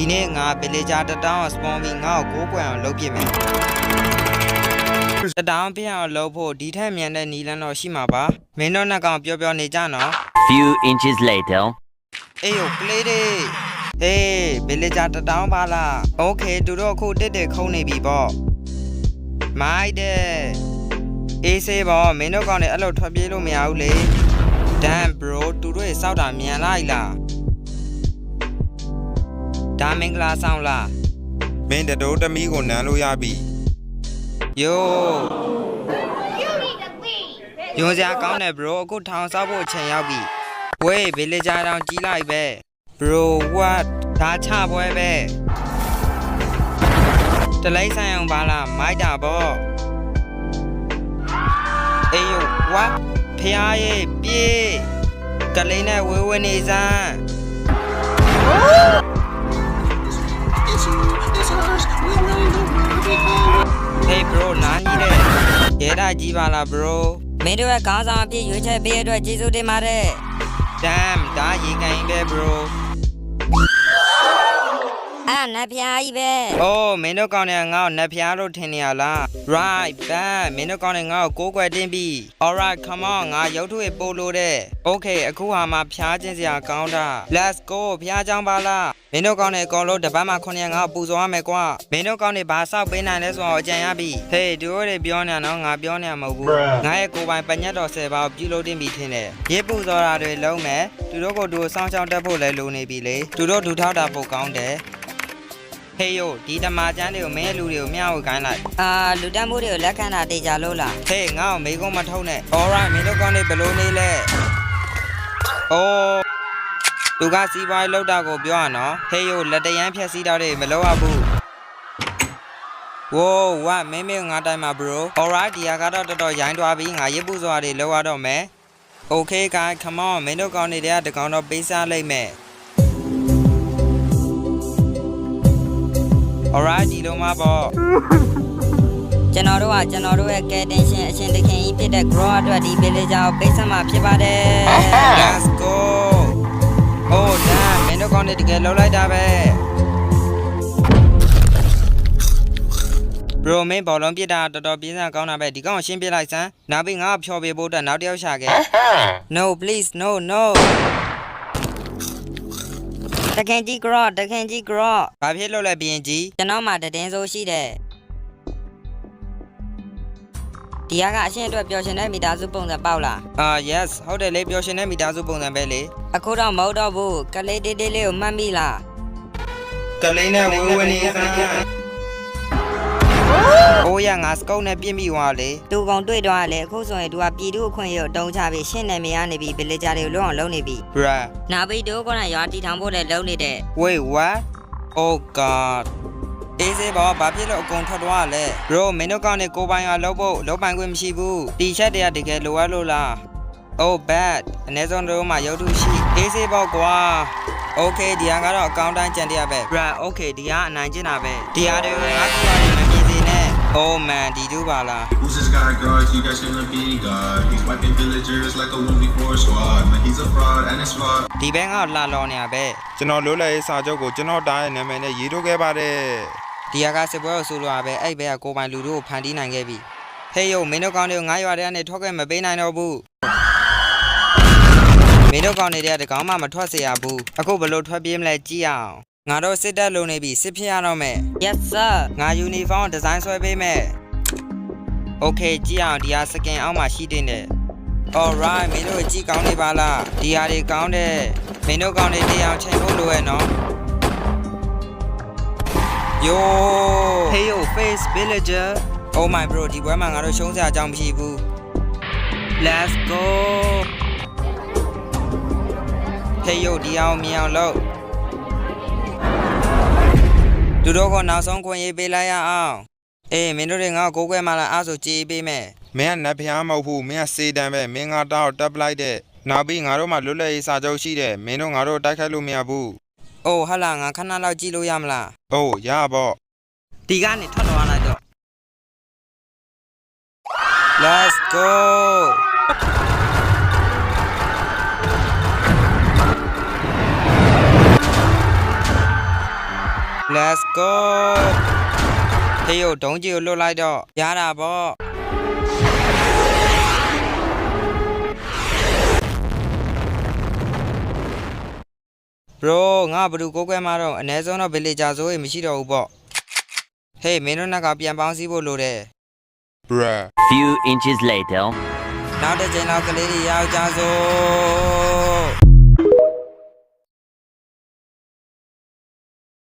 ဒီနေ့ငါဗီလေဂျာတတောင်းစပွန်ပြီးငါ့ကိုကိုးကွယ်အောင်လုပ်ပြမယ်တတောင်းပြအောင်လုပ်ဖို့ဒီထက်မြန်တဲ့နီလန်းတော့ရှိမှာပါမင်းတို့နှစ်ကောင်ပြောနေကြနော် Few inches later အေးကိုကလေးတွေဟေးဗီလေဂျာတတောင်းပါလားโอเคသူတို့အခုတစ်ခုံနေပြီပေါ့မိုက်တဲ့အေးစေးပေါ့မင်းတို့ကောင်တွေအဲ့လိုထွက်ပြေးလို့မရဘူးလေ Damn bro သူတို့ရေစောက်တာမြန်လိုက်လားဒါမင်္ဂလာဆောင်လားမင်းတို့တမီးကိုနမ်းလို့ရပြီယိုယွန်စရာကောင်းတယ် bro အခုထောင်ဆောက်ဖို့အချိန်ရောက်ပြီဝေးဗီလေဂျာတောင်ကြီးလိုက်ပဲ bro what ဒါချပွဲပဲတလိုက်ဆိုင်အောင်ပါလားမိုက်တာပေါ့အေးယို what ဖျားရဲ့ပြေးကလေးနဲ့ဝေးဝေးနေစမ်း Hey bro နားကြီးတဲ့ရဲတာကြီးပါလား bro မင်းတို့ရဲ့ခေါင်းဆောင်အဖြစ်ရွေးချယ်ပေးရတဲ့ကျေးဇူးတင်ပါတယ် Damn ဒါရေကန်ပဲ bro အဲ့နတ်ဖျားကြီးပဲ Oh မင်းတို့ကောင်းတဲ့ငါ့ကိုနတ်ဖျားလို့ထင်နေရလား Right bad မင်းတို့ကောင်းတဲ့ငါ့ကိုကိုးကွယ်တင်းပြီ Alright come on ငါရုပ်ထုပို့လို့တဲ့ Okay အခုဟာမှဖျားခြင်းစရာကောင်းတာ Let's go ဖျားကြောင်းပါလားမင်းတို့ကောင်းတဲ့အကောင်လုံးတပတ်မှ9ရက်ငါ့ကိုပူဇော်ရမယ်ကွာမင်းတို့ကောင်းတဲ့ဘာဆောက်ပေးနိုင်လဲဆိုတော့အကြံရပြီ Hey တို့တွေပြောနေတော့ငါပြောနေမှာမဟုတ်ဘူးငါရဲ့ကိုယ်ပိုင်ပညတ်တော်10ပါးကိုပြုလုပ်တင်ပြီထင်တယ်ရေပူဇော်တာတွေလုံးမယ်သူတို့ကိုသူစောင်းချောင်းတက်ဖို့လဲလိုနေပြီလေသူတို့ဒူထောက်တာပိုကောင်းတယ်ဟေးယိုဒီတမာကျန်းတွေကိုမင်းလူတွေကိုမျှဝေခိုင်းလိုက်လူတက်မှုတွေကိုလက်ခံတာတေချာလို့လား ဟေးငါ့ကိုမေးခွန်းမထုတ်နဲ့ Alright မင်းတို့ကောင်းနေဘလို့နေလဲOhသူကစီးပွားရေးလောက်တာကိုပြောရနော်ဟေးယိုလက်တရန်ဖြက်စီးတော့တွေမလုပ်ရဘူး Whoa what မင်းငါတိုင်းမှာ bro Alright ဒီကတော့တော်တော်ရိုင်းသွားပြီငါရစ်ပူစွာတွေလောက်ရတော့မယ် Okay guys come on မင်းတို့ကောင်းနေတဲ့တကောင်တော့ပေးစားလိုက်မယ်Alright ဒီလိုမှပေါ့ကျွန်တော်တို့ရဲ့ကယ်တင်ရှင်အရှင်သခင်ကြီးဖြစ်တဲ့ Grow အတွက်ဒီ villager ကိုပေးဆက်မှာဖြစ်ပါတယ် Let's go Oh damn မင်းတို့ကောင်းနေတကယ်လှုပ်လိုက်တာပဲ Bro မင်းဘောလုံးပြစ်တာတော်တော်ပြင်းစံကောင်းတာပဲဒီကောင်ရှင်းပြလိုက်စမ်းနောက်ပြီးငါ့ကိုဖြော်ပေးဖို့အတွက်နောက်တစ်ယောက်ရှာခဲ့ No please no တခင်ကြီး Grow ဘာဖြစ်လို့လဲဘရင်ကြီးကျွန်တော်မှတည်င်းဆိုးရှိတယ်ဒီကအရှင်အတွက်ပျော်ရှင်တဲ့မိသားစုပုံစံပေါက်လားyes ဟုတ်တယ်လေပျော်ရှင်တဲ့မိသားစုပုံစံပဲလေအခုတော့မဟုတ်တော့ဘူးကလေးတေးလေးကိုမှတ်မိလားကလေးနဲ့ဝေးနေစမ်းအိုးရငါစကုတ်နဲ့ပြစ်မိသွားလေသူကောင်တွေ့တော့လေအခုဆိုရင်သူကပြည်သူအခွင့်အရေးကိုတုံးချပြီးရှင်းနေမရနေပြီ villager တွေကိုလွတ်အောင်လုပ်နေပြီ bruh နာဘီတို့ကရွာတီထောင်ဖို့လည်းလုပ်နေတဲ့ Wait what Oh god အေးစေးဘောဘာဖြစ်လို့အကုန်ထွက်သွားလဲ bro မင်းတို့ကောင်းနေကိုပိုင်ရွာလုပ်ဖို့လုပ်ပိုင်ခွင့်မရှိဘူးတီရှပ်တွေကတကယ်လိုအပ်လို့လား Oh bad အနည်းဆုံးတို့မှရုပ်ထုရှိအေးစေးဘောကွာ Okay ဒီဟာကတော့အကောင့်တိုင်းကြံတရပဲ bruh Okay ဒီဟာအနိုင်ကျင်တာပဲဒီဟာတွေကိုငါ့ကိုမမြင်စေနဲ့Oh man ဒီတို့ပါလား Who's this guy guard? You guys shouldn't be God. He's wiping villagers like a 1v4 squad. But he's a fraud and it's fraud. ဒီဘက်ကလာလောနေရပဲကျွန်တော်လွတ်လပ်ရေးစာချုပ်ကိုကျွန်တော်တားရဲ့နာမည်နဲ့ရေးထုတ်ခဲ့ပါတယ်ဒီဟာကစစ်ပွဲကိုဆိုလိုရပဲအဲ့ဘက်ကကိုပိုင်လူတို့ကိုဖန်တီးနိုင်ခဲ့ပြီဟေးယိုမင်းတို့ကောင်းတွေကိုငါးရွာထဲကနေထွက်ခဲ့မပေးနိုင်တော့ဘူးမင်းတို့ကောင်းနေတဲ့တကောင်မှမထွက်စေရဘူးအခုဘလို့ထွက်ပြေးမလဲကြည့်အောင်ငါတို့စစ်တပ်လုံနေပြီစစ်ဖြစ်ရတော့မယ် Yes sir ငါယူနီဖောင်းဒီဇိုင်းဆွဲပေးမယ် Okay ကြည့်အောင်ဒီဟာစကင်အောက်မှာရှိတင်တယ် Alright မင်းတို့ကြည့်ကောင်းနေပါလားဒီဟာတွေကောင်းတယ်မင်းတို့ကောင်းနေတရားချိန်ဖို့လိုရဲ့နော် Yo Hey yo face villager Oh my bro ဒီပွဲမှာငါတို့ရှုံးစရာအကြောင်းမရှိဘူး Let's go Hey yo ဒီအောင်မြင်အောင်လုပ်သူတို့ကနောက်ဆုံးခွင့်ရေးပေးလိုက်ရအောင်အေးမင်းတို့တွေငါ့ကိုကိုးကွယ်မှလားအားဆိုကြေးပေးမယ်မင်းကနတ်ဖျားမဟုတ်ဘူးမင်းကစေတံပဲမင်းငါတောက်တက်ပလိုက်တဲ့နောက်ပြီးငါတို့မှလွတ်လပ်ရေးစာချုပ်ရှိတယ်မင်းတို့ငါတို့တိုက်ခိုက်လို့မရဘူးအိုးဟာလာငါခဏလောက်ကြည့်လို့ရမလားအိုးရပေါ့ဒီကနေထွက်သွားလိုက်တော့ Let's go Let's go ဟေးဒုံးကြီးကိုလွတ်လိုက်တော့ရတာပေါ့ bro ငါဘယ်သူကိုကွဲမှာတော့အ ਨੇ ဆုံးတော့ villager ဆိုရင်မရှိတော့ဘူးပေါ့ဟေးမင်းတို့နှစ်ကပြန်ပေါင်းစည်းဖို့လိုတယ် Few inches later. နောက်တစ်ချိန်လောက်ကလေးတွေရောက်ကြစို့